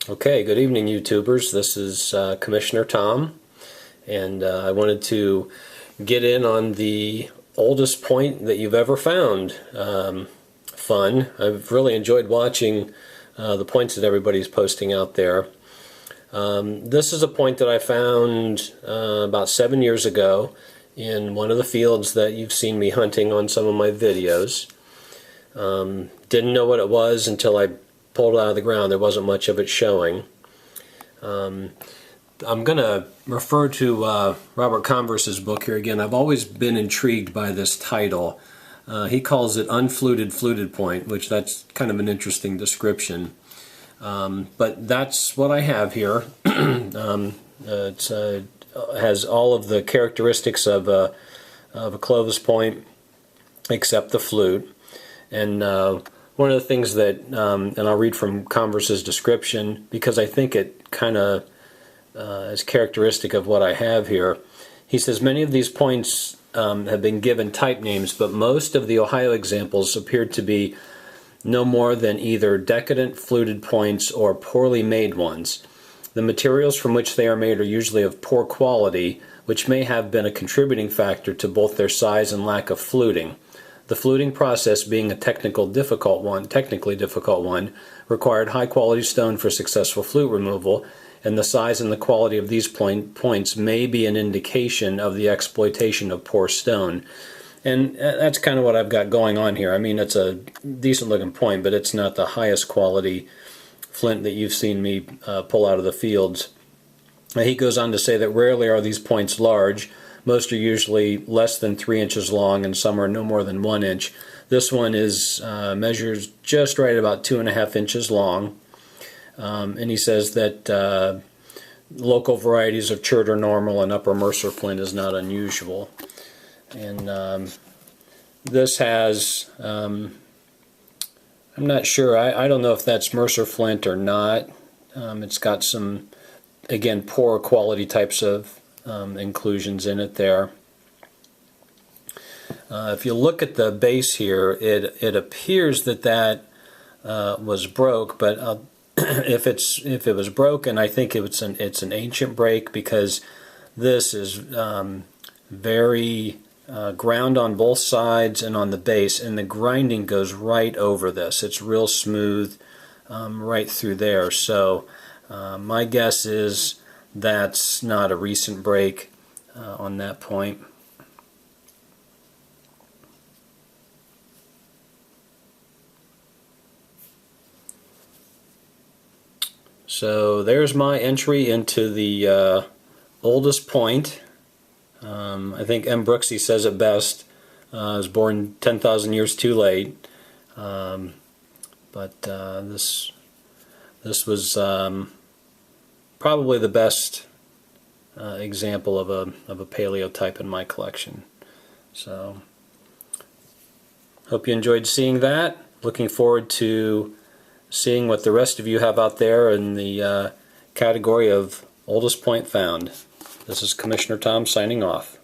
Okay, good evening, YouTubers. This is Commissioner Tom, and I wanted to get in on the oldest point that you've ever found. Fun. I've really enjoyed watching the points that everybody's posting out there. This is a point that I found about 7 years ago in one of the fields that you've seen me hunting on some of my videos. Didn't know what it was until I pulled it out of the ground. There wasn't much of it showing. I'm going to refer to Robert Converse's book here again. I've always been intrigued by this title. He calls it Unfluted Fluted Point, which that's kind of an interesting description. But that's what I have here. It has all of the characteristics of a Clovis point except the flute. And one of the things that, and I'll read from Converse's description because I think it kind of is characteristic of what I have here. He says, many of these points have been given type names, but most of the Ohio examples appeared to be no more than either decadent fluted points or poorly made ones. The materials from which they are made are usually of poor quality, which may have been a contributing factor to both their size and lack of fluting. The fluting process, being a technically difficult one, required high-quality stone for successful flute removal, and the size and the quality of these points may be an indication of the exploitation of poor stone. And that's kind of what I've got going on here. I mean, it's a decent-looking point, but it's not the highest quality flint that you've seen me pull out of the fields. He goes on to say that rarely are these points large. Most are usually less than 3 inches long, and some are no more than 1 inch. This one is measures just right about 2.5 inches long. And he says that local varieties of Chert are normal, and Upper Mercer flint is not unusual. And this has, I'm not sure, I don't know if that's Mercer flint or not. It's got some, again, poor quality types of inclusions in it there. If you look at the base here, it appears that was broke, but if it was broken, I think it's an ancient break, because this is very ground on both sides and on the base, and the grinding goes right over this. It's real smooth right through there. So my guess is that's not a recent break on that point. So there's my entry into the oldest point. I think M. Brooksy says it best. I was born 10,000 years too late. But this was probably the best example of a paleo type in my collection. So hope you enjoyed seeing that. Looking forward to seeing what the rest of you have out there in the category of oldest point found. This is Commissioner Tom signing off.